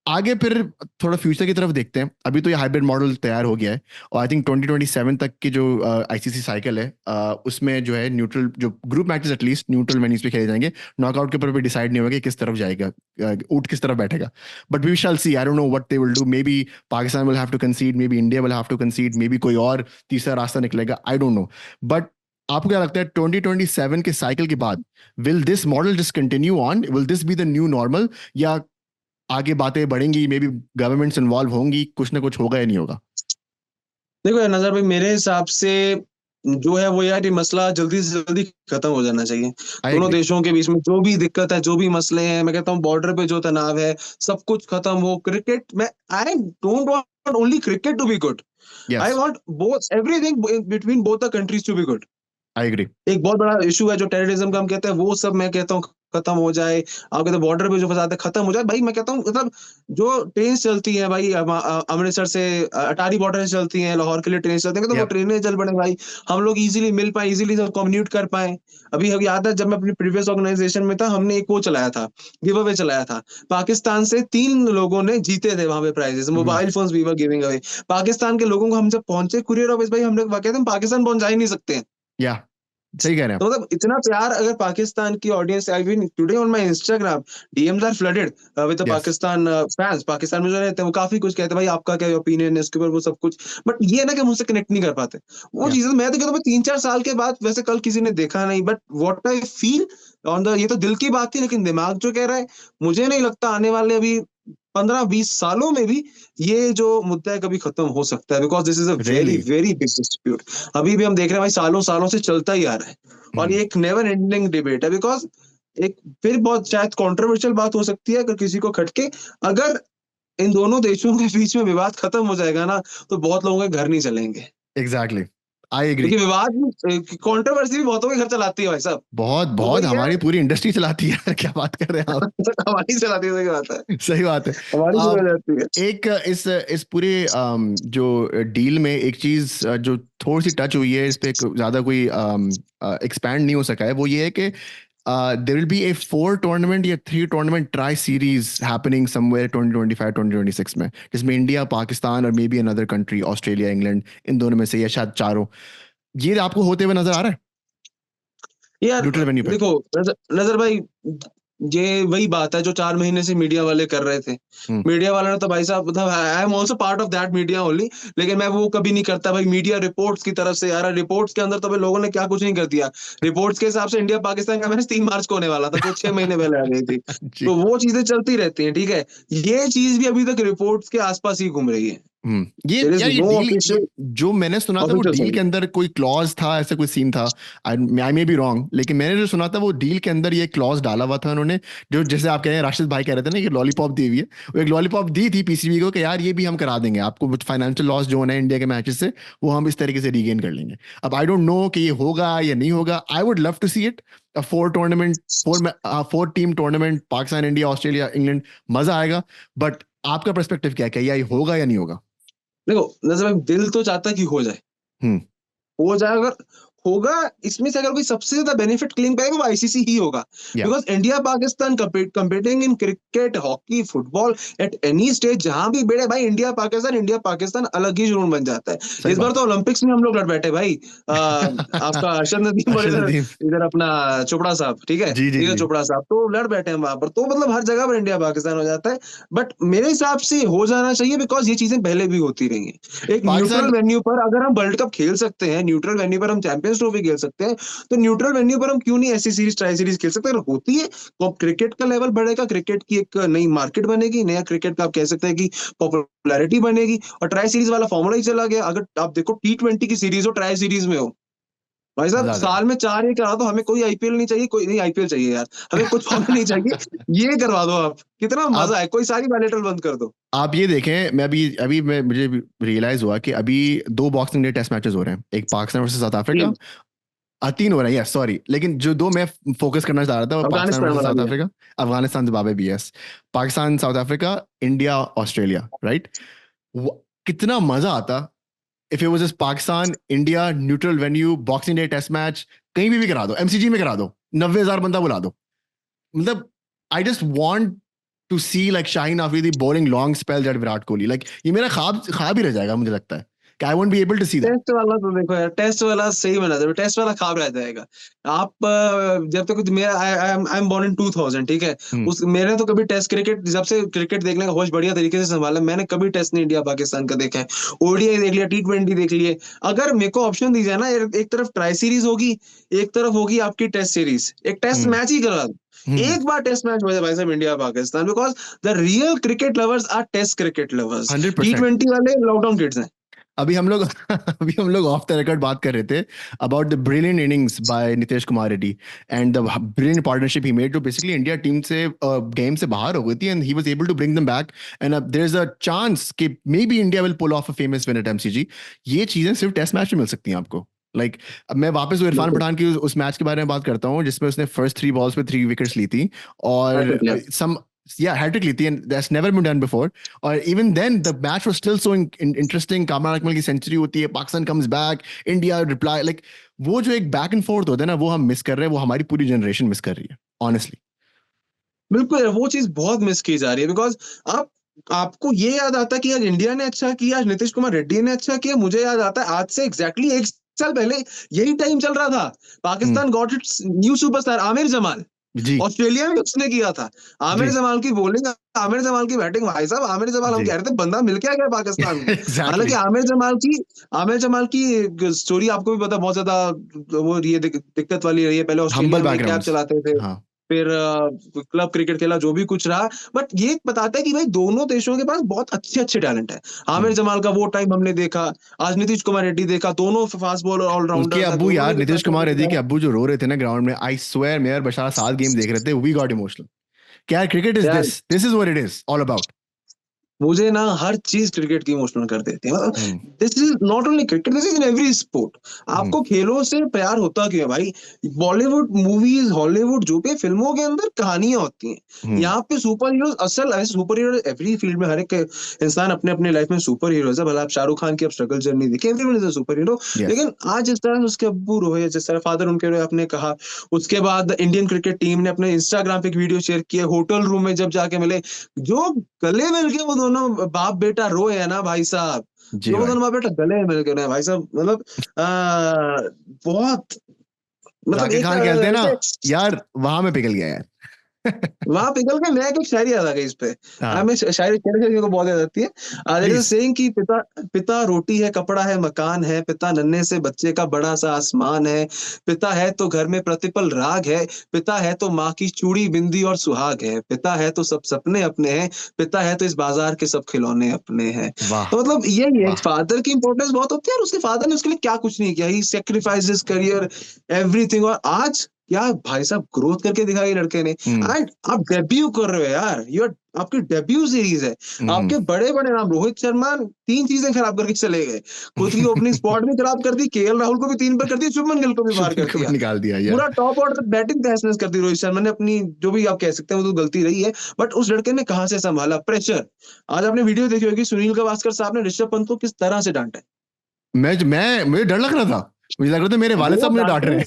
आगे फिर थोड़ा फ्यूचर की तरफ देखते हैं। अभी तो ये हाइब्रिड मॉडल तैयार हो गया है, और आई थिंक 2027 तक की जो आईसीसी साइकिल है, उसमें जो है न्यूट्रल जो group matches at least neutral venues पे खेले जाएंगे। नॉकआउट के ऊपर भी डिसाइड नहीं होगा कि किस तरफ जाएगा, ऊंट किस तरफ बैठेगा। But we shall see, I don't know what they will do. Maybe Pakistan will have to concede, may be India will have to concede, maybe कोई और तीसरा रास्ता निकलेगा, आई डोंट नो। बट आपको क्या लगता है 2027 के साइकिल के बाद will this model just continue on, will this be the new normal, या आगे बातें बढ़ेंगी, मे बी गवर्नमेंट्स इन्वॉल्व होंगी, कुछ ना कुछ होगा या नहीं होगा? देखो यार नजर भाई, मेरे हिसाब से जो है वो यार, ये मसला जल्दी से जल्दी खत्म हो जाना चाहिए। आई दोनों एग्री। देशों के बीच में जो भी दिक्कत है, जो भी मसले हैं, मैं कहता हूँ बॉर्डर पे जो तनाव है, सब कुछ खत्म हो। क्रिकेट में I don't want only cricket to be good, I yes, want both everything between both the countries to be good. I agree. एक बहुत बड़ा इशू है जो टेररिज्म का, हम कहते हैं वो सब, मैं कहता हूँ खत्म हो जाए। आप कहते हैं बॉर्डर पे जो फसाद है खत्म हो जाए भाई। मैं कहता हूँ मतलब जो ट्रेन चलती है भाई, अमृतसर से अटारी बॉर्डर से चलती हैं, लाहौर के लिए ट्रेन चलती है, तो वो यप, ट्रेनें चल पड़े भाई, हम लोग इजीली मिल पाए, इजीली सब कम्युनिट कर पाए। अभी अभी याद है जब मैं अपनी प्रीवियस ऑर्गेनाइजेशन में था, हमने एक वो चलाया था, गिव अवे चलाया था। पाकिस्तान से 3 लोगों ने जीते थे वहां पे prizes, mobile phones we were giving away. Pakistan के लोगों को हम जब पहुंचे कुरियर ऑफिस भाई, हम लोग कहते हम पाकिस्तान पहुंच जा ही नहीं सकते हैं। या, सही कह रहे हैं तो आप। मतलब इतना प्यार अगर पाकिस्तान की audience, I mean today on my Instagram DMs are flooded with the yes, Pakistan fans. Pakistan में जो रहते हैं वो काफी कुछ कहते हैं भाई, आपका क्या ओपिनियन है इसके ऊपर, वो सब कुछ। बट ये ना कि मुझसे कनेक्ट नहीं कर पाते वो या, चीजें। मैं तो कहता हूँ 3-4 साल के बाद, वैसे कल किसी ने देखा नहीं, but what I feel on the, ये तो दिल की बात थी, लेकिन दिमाग जो कह रहा है, मुझे नहीं लगता आने वाले अभी 15-20 सालों में भी ये जो मुद्दा है कभी खत्म हो सकता है, because this is a very really. Very big dispute. अभी भी हम देख रहे हैं भाई, सालों सालों से चलता ही आ रहा है, और हम्म, ये एक नेवर एंडिंग डिबेट है। बिकॉज एक फिर बहुत शायद कंट्रोवर्शियल बात हो सकती है अगर किसी को खटके, अगर इन दोनों देशों के बीच में विवाद खत्म हो जाएगा ना, तो बहुत लोगों के घर नहीं चलेंगे, एग्जैक्टली, आई एग्री। क्योंकि विवाद कंट्रोवर्सी भी बहुतों के घर चलाती है भाई साहब। बहुत तो बहुत, वही है। हमारी पूरी इंडस्ट्री चलाती है यार, क्या बात कर रहे हैं आप? हमारी चलाती है, सही बात है, सही बात है। हमारी शुरू हो जाती है। एक इस पूरे जो डील में एक चीज जो थोड़ी सी टच हुई है, इस पे ज्यादा कोई एक्सपैंड नहीं हो सका है, वो ये है कि there will be a 4 tournament या 3 tournament tri series happening somewhere 2025-2026 में, जिसमें इंडिया, पाकिस्तान और may be another country, Australia, England, इन दोनों में से या शायद चारों। ये आपको होते हुए नजर आ रहा है यार न्यूट्रल वेन्यू पे? देखो नजर भाई, ये वही बात है जो 4 महीने से मीडिया वाले कर रहे थे। हम्म, मीडिया वाले ने तो भाई साहब, मतलब I am also part of that media only, लेकिन मैं वो कभी नहीं करता भाई मीडिया रिपोर्ट्स की तरफ से। यार रिपोर्ट्स के अंदर तो भाई लोगों ने क्या कुछ नहीं कर दिया। रिपोर्ट्स के हिसाब से इंडिया पाकिस्तान का मैच 3 मार्च को होने वाला था, जो 6 महीने पहले आ गई थी। जी। तो वो चीजें चलती रहती हैं, ठीक है। ये चीज भी अभी तक रिपोर्ट्स के आसपास ही घूम रही है। ये देयर इज यार, ये नो डील, ये ऑफिशियल जो मैंने सुना था वो ऑफिशियल डील साइन। के अंदर कोई क्लॉज था, ऐसा कोई सीन था। आई मे बी रॉन्ग, लेकिन मैंने जो सुना था वो डील के अंदर ये क्लॉज डाला हुआ था उन्होंने, जो जैसे आप कह रहे हैं, राशिद भाई कह रहे थे ना कि लॉलीपॉप दी हुई है। वो एक लॉलीपॉप दी थी पीसीबी को कि यार ये भी हम करा देंगे आपको, फाइनेंशियल लॉस जो होना है इंडिया के मैचेस से, वो हम इस तरीके से रीगेन कर लेंगे। अब आई डोंट नो कि ये होगा या नहीं होगा। I would love to see it, a 4 tournament, 4 team tournament, Pakistan, India, Australia, England, मजा आएगा। बट आपका पर्सपेक्टिव क्या है, क्या ये होगा या नहीं होगा? देखो नजर भाई, दिल तो चाहता है कि हो जाए, हम्म हो जाए। अगर होगा, इसमें से अगर कोई सबसे ज्यादा बेनिफिट क्लेम करेगा वो आईसीसी ही होगा। या because India Pakistan competing in cricket, hockey, football, at any stage जहां भी भिड़े भाई, इंडिया पाकिस्तान अलग ही जुनून बन जाता है। सही इस बार बात तो है। ओलंपिक्स में हम लोग लड़ बैठे भाई। आपका अरशद नदीम और अर्शद इधर नदीम। इधर अपना चोपड़ा साहब, ठीक है, जी जी इधर जी। चोपड़ा साहब तो लड़ बैठे हैं वहां पर। तो मतलब हर जगह पर इंडिया पाकिस्तान हो जाता है। बट मेरे हिसाब से हो जाना चाहिए, बिकॉज ये चीजें पहले भी होती रही हैं। एक न्यूट्रल पाकिस्तान। वेन्यू पर अगर हम वर्ल्ड कप खेल सकते हैं, न्यूट्रल वेन्यू पर हम चैंपियंस ट्रॉफी खेल सकते हैं, तो न्यूट्रल वेन्यू पर हम क्यों नहीं ऐसी सीरीज, ट्राई सीरीज खेल सकते हैं? अगर होती है तो क्रिकेट का लेवल बढ़ेगा, क्रिकेट की एक नई मार्केट बनेगी, नया क्रिकेट का आप कह सकते हैं कि पॉपुलैरिटी बनेगी। और ट्राई सीरीज वाला फॉर्मूला ही चला गया। अगर आप देखो T20 की सीरीज हो, ट्राई सीरीज में हो, भाई साहब ज्यादा है। साल में 4 ही करा दो, हमें कोई आईपीएल नहीं चाहिए, कोई नहीं आईपीएल चाहिए यार, हमें कुछ फॉर्मेट नहीं चाहिए, ये करवा दो आप, कितना मजा आप है, कोई सारी बायलेटरल बंद कर दो। आप ये देखें, मैं अभी अभी मैं मुझे रियलाइज हुआ कि अभी दो बॉक्सिंग डे टेस्ट मैचेस हो रहे हैं, एक पाकिस्तान वर्सेस साउथ अफ्रीका। तीन, तीन हो रहे हैं, यस सॉरी, लेकिन जो दो मैं फोकस करना चाह रहा था वो पाकिस्तान अफगानिस्तान वर्सेस वाला साउथ भी है। अफ्रीका, अफगानिस्तान जिम्बाब्वे भी, yes. Pakistan South Africa, India Australia, right. कितना मजा आता if it was just Pakistan India neutral venue boxing day test match, कहीं भी करा दो, एमसीजी में करा दो, 90,000 बंदा बुला दो। मतलब I just want to see like Shaheen Afridi bowling long spell at Virat Kohli, like ये मेरा ख्वाब ख्वाब ही रह जाएगा, मुझे लगता है कि I won't be able to see that. Test वाला तो देखो यार, टेस्ट वाला सही बना दे, टेस्ट वाला खाब रह जाएगा। आप जब तक मेरा आई एम बोर्न इन 2000, ठीक है, हम्म उस मेरे तो कभी टेस्ट क्रिकेट, जब से क्रिकेट देखने का होश बढ़िया तरीके से संभाला, मैंने कभी टेस्ट नहीं इंडिया पाकिस्तान का देखा है। ओडीआई देख लिया, T20 देख लिए। अगर मेरे को ऑप्शन दी जाए ना, एक तरफ ट्राई सीरीज होगी, एक तरफ होगी आपकी टेस्ट सीरीज, एक टेस्ट हम्म मैच ही करा दो। हम्म। एक बार टेस्ट मैच हो जाए भाई साहब India Pakistan, because the real cricket lovers are test cricket lovers. 100%। T20 वाले लॉकडाउन किड्स हैं। अभी हम लोग अभी हम लोग ऑफ द रिकॉर्ड बात कर रहे थे about the brilliant innings by Nitesh Kumar Reddy and the brilliant partnership he made, जो बेसिकली इंडिया टीम से गेम से बाहर हो गई थी and he was able to bring them back, and there is a chance कि may B India will pull off a famous win at MCG. ये चीजें सिर्फ टेस्ट मैच में मिल सकती हैं आपको। लाइक अब मैं वापस वो इरफान बिल्कुल, पठान की उस मैच के बारे में बात करता हूँ जिसमें उसने फर्स्ट 3 बॉल्स पे 3 विकेट्स ली थी, और हैट्रिक लिया। सम या हैट्रिक ली थी, and that's never been done before. और even then the match was still so interesting, Kamran Akmal की सेंचुरी होती है, Pakistan comes back, India reply, like वो जो एक बैक एंड फोर्थ होता है ना, वो हम मिस कर रहे हैं, वो हमारी पूरी जनरेशन मिस कर रही है ऑनेस्टली। बिल्कुल यार, वो चीज बहुत मिस की जा रही है। बिकॉज आप आपको ये याद आता है कि आज इंडिया ने अच्छा किया, आज नीतीश कुमार रेड्डी ने अच्छा किया। मुझे याद आता है आज से एग्जैक्टली 1 साल पहले यही टाइम चल रहा था, hmm. Pakistan got its new superstar Aamir Jamal, ji Australia में उसने किया था। आमिर जी जमाल की बॉलिंग, आमिर जमाल की बैटिंग, भाई साहब आमिर जमाल, हम जी। कह रहे थे बंदा मिल क्या गया पाकिस्तान को। हालांकि एग्जैक्टली। आमिर जमाल की स्टोरी आपको भी पता, बहुत ज्यादा वो ये दिक्कत वाली रही है। पहले हम्बल ऑस्ट्रेलिया में कैब बैकग्राउंड्स। चलाते थे, हाँ। फिर क्लब क्रिकेट खेला, जो भी कुछ रहा। बट ये बताता है कि भाई दोनों देशों के पास बहुत अच्छे अच्छे टैलेंट है। आमिर हम्म। जमाल का वो टाइम हमने देखा, आज नीतीश कुमार रेड्डी देखा, दोनों फास्ट बॉलर उसके ऑलराउंडर्स हैं, अब्बू दोनों ने यार, भी अपना नीतीश अच्छा कुमार रेड्डी के दिखाया। अब्बू जो रो रहे थे ना ग्राउंड में, आई स्वेयर मेयर बशारा 7 गेम देख रहे थे, वी गॉट इमोशनल। क्या क्रिकेट इज यार this is what it is all about. मुझे ना हर चीज क्रिकेट की इमोशनल कर देती है। मतलब hmm this is not only cricket, this is in every sport. Hmm आपको खेलों से प्यार होता क्यों है भाई? बॉलीवुड मूवीज, हॉलीवुड, जो भी फिल्मों के अंदर कहानियां होती हैं। हम्म। यहाँ पे सुपर हीरो, असल ऐसे सुपर हीरो एवरी फील्ड में, हर एक इंसान अपने अपने लाइफ में सुपर हीरो है। भला आप शाहरुख खान की आप स्ट्रगल जर्नी देखिए, everyone is a super hero. Yes. लेकिन आज जिस तरह से उसके अब्बू रोए, जिस तरह फादर उनके रोए, आपने कहा, उसके बाद इंडियन क्रिकेट टीम ने अपने इंस्टाग्राम पे एक वीडियो शेयर किया, होटल रूम में जब जाके मिले, जो गले मिल के वो दोनों बाप बेटा रोए है ना भाई साहब, जी जो वो भाई। दोनों बाप बेटा गले मिल के रोए हैं भाई साहब, मतलब बहुत, मतलब जाकिर एक खान कहते हैं ना, ऐसे यार वहां में पिघल गया यार। वहां पिघल के। मैं एक शायरी याद आ गई इस पे। हाँ। मैं शायरी शायरी मेरे को बहुत याद आती है। There is a please. Saying कि पिता पिता रोटी है, कपड़ा है, मकान है, पिता नन्हे से बच्चे का बड़ा सा आसमान है, पिता है तो घर में प्रतिपल राग है, पिता है तो माँ की चूड़ी बिंदी और सुहाग है, पिता है तो सब सपने अपने हैं, पिता है तो इस बाजार के सब खिलौने अपने हैं। वाह तो मतलब यही है, वाह। फादर की इंपॉर्टेंस बहुत होती है। और उसके फादर ने उसके लिए क्या कुछ नहीं किया, ही सेक्रीफाइस हिज करियर, एवरीथिंग। और आज क्या भाई साहब ग्रोथ करके दिखाई लड़के ने। हम्म। एंड आप डेब्यू कर रहे हो यार, यू आर आपकी डेब्यू सीरीज है, आपके बड़े बड़े नाम रोहित शर्मा 3 चीजें खराब करके चले गए, खुद की ओपनिंग स्पॉट भी खराब कर दी, केएल राहुल को भी 3 पर कर दिया, शुभमन गिल को भी बाहर शुभमन कर को भी दिया, निकाल दिया पूरा टॉप ऑर्डर तक बैटिंग तहस-नहस कर दी रोहित शर्मा ने। अपनी जो भी आप कह सकते हैं वो तो गलती रही है, बट उस लड़के ने कहाँ से संभाला प्रेशर। आज आपने वीडियो देखी होगी, सुनील गावस्कर साहब ने ऋषभ पंत को किस तरह से डांटा है। मैं मुझे डर लग रहा था, मुझे लग रहा था मेरे वाले साहब मुझे डांट रहे हैं।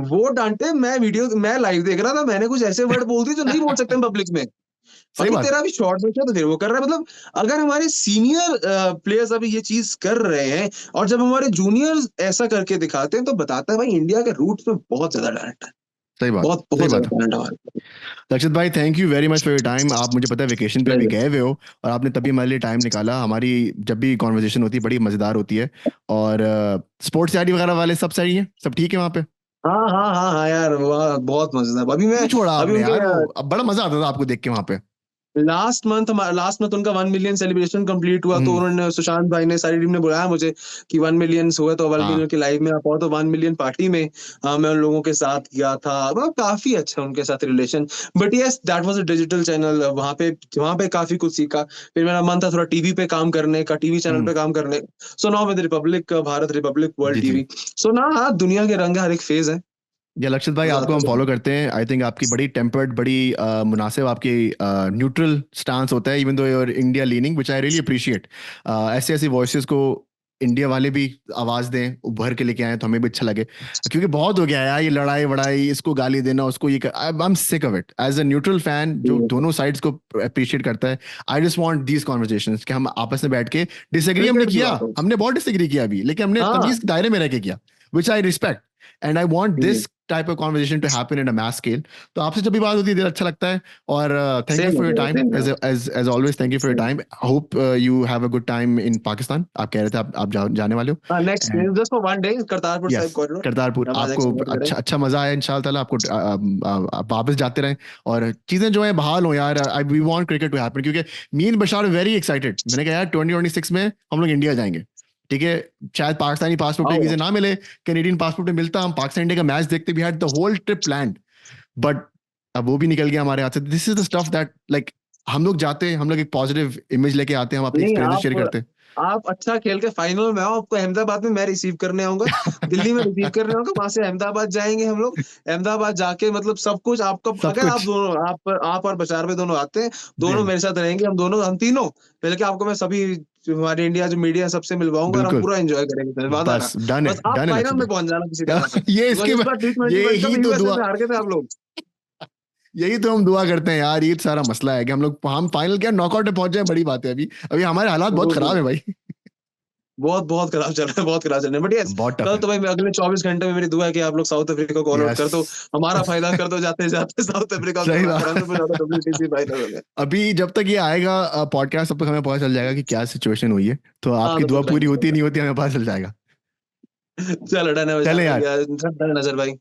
वो डांटे, मैं लाइव देख रहा था, मैंने कुछ ऐसे वर्ड बोल दिए जो नहीं बोल सकते पब्लिक में। सही बाकी बात तेरा भी शॉट देखा तो फिर वो कर रहा है, मतलब अगर हमारे सीनियर प्लेयर्स अभी ये चीज कर रहे हैं और जब हमारे जूनियर्स ऐसा करके दिखाते हैं तो बताता है भाई इंडिया के रूट्स में बहुत ज्यादा टैलेंट है, सही बात बहुत सही बहुत बात ज्यादा टैलेंट है हमारे लक्षित भाई, thank you very much for your time. आप मुझे पता है वेकेशन पे भी पास। गए हुए हो और आपने तभी हमारे लिए टाइम निकाला। हमारी जब भी कॉन्वर्जेशन होती है बड़ी मजेदार होती है। और स्पोर्ट्स तैयारी वगैरह वाले सब सही है, सब ठीक है वहाँ पे? हाँ हाँ हाँ हाँ यार, वाह बहुत मजेदार। क्यों छोड़ा अभी आपने उनके यार? वो अब बड़ा मजा आता था आपको देख के वहाँ पे। लास्ट मंथ उनका 1 मिलियन सेलिब्रेशन कंप्लीट हुआ, तो हम्म। उन्होंने सुशांत भाई ने सारी टीम ने बुलाया मुझे कि 1 मिलियन हुआ तो 1 हाँ। मिलियन की लाइव में आप आओ, तो 1 मिलियन पार्टी में मैं उन लोगों के साथ गया था, मतलब काफी अच्छा उनके साथ relation. But yes that was a digital channel, वहां पे काफी कुछ सीखा। फिर मेरा मन था थोड़ा टीवी पे काम करने का, टीवी चैनल हम्म। पे काम करने। So now with republic Bharat republic world जी जी। टीवी। सो ना हाँ, दुनिया के रंग हर एक फेज है। या लक्षित भाई, मजा आपको आता हम है। फॉलो करते हैं। आई थिंक आपकी बड़ी टेम्पर्ड, बड़ी मुनासिब आपकी न्यूट्रल स्टांस होता है, even though your India leaning, which I really appreciate. ऐसे ऐसी वॉइसेस को इंडिया वाले भी आवाज दें, उभर के लेके आए तो हमें भी अच्छा लगे। क्योंकि बहुत हो गया है यार ये लड़ाई वड़ाई, इसको गाली देना, उसको ये I am sick of it. As a neutral fan जो दोनों साइड्स को अप्रिशिएट करता है, I just want these conversations कि हम आपस में बैठ के डिसएग्री हमने क्रिकेट की किया, बात हो। हमने बहुत डिसएग्री किया अभी, लेकिन हमने हाँ। तमीज के दायरे में रह के किया, which I respect. And I want this type of conversation to happen in a mass scale. तो आपसे जब भी बात होती है दिल अच्छा लगता है। और thank you same for your है, टाइम, सेम है, as always thank you for your same. Time. Hope you have a good time in Pakistan. आप कह रहे थे आप जाने वाले हो। हाँ, next and just for 1 day Kartarpur yes, Sahib corridor. Kartarpur, नमाज आपको एक्सटेंड करें। अच्छा अच्छा मजा आया इंशाल्लाह ताला। आपको आप वापस जाते रहें और चीजें जो है बहाल हो यार। I we want cricket to happen, क्योंकि me and Bashar very excited. मैंने कहा यार 2026 में हम लोग इंडिया जाएंगे। ठीक है, शायद पाकिस्तानी पासपोर्ट पे आओ। वीजा ना मिले, कैनेडियन पासपोर्ट पे मिलता, हम पाकिस्तान इंडिया का मैच देखते। We had the whole trip planned, but अब वो भी निकल गया हमारे हाथ से। This is the stuff that like हम लोग जाते हैं, हम लोग एक पॉजिटिव इमेज लेके आते हैं, हम अपनी नहीं, एक्सपीरियंस शेयर करते हैं। आप अच्छा खेल के फाइनल में आओ, आपको अहमदाबाद में मैं रिसीव करने आऊंगा, दिल्ली में रिसीव करने आऊंगा, वहां से अहमदाबाद जाएंगे हम लोग। अहमदाबाद जाके मतलब सब कुछ आपका, सब अगर आप कुछ। दोनों आप और बशार भाई दोनों आते हैं, जी दोनों मेरे साथ रहेंगे, हम तीनों मिलके आपको मैं सभी जो हमारे इंडिया जो मीडिया सबसे मिलवाऊंगा और हम बिल्कुल। पूरा एंजॉय करेंगे सर, वादा रहा। बस डन है, बस आप डन है फाइनल लक्षित में पहुंच जाना किसी तरह से, भाई। ये बिकॉज इसके इस बार T20 वर्ल्ड कप यही तो यूएसए दुआ, से हार गए थे आप लोग। यही तो हम दुआ करते हैं यार। ये सारा मसला है कि हम फाइनल क्या नॉकआउट में पहुंच जाए, बड़ी बात है। अभी अभी हमारे हालात बहुत खराब है भाई। बहुत बहुत खराब चल रहा है, बहुत खराब चल रहा है, बट यस बहुत टफ कल है। तो भाई मैं अगले 24 घंटे में मेरी दुआ है कि आप लोग साउथ अफ्रीका को ऑल आउट यस। कर दो, हमारा फायदा कर दो, जाते जाते साउथ अफ्रीका को सही हरा कर बात। हमें पहुंचा दो WTC फाइनल में। अभी जब तक ये आएगा पॉडकास्ट, तब तक हमें पता चल जाएगा कि क्या सिचुएशन हुई है। तो हाँ आपकी तो दुआ पता पूरी नहीं होती है चलता। नहीं होती, हमें पता चल जाएगा। चलो डन है चले विशाल भाई, यार। डन है नजर भाई।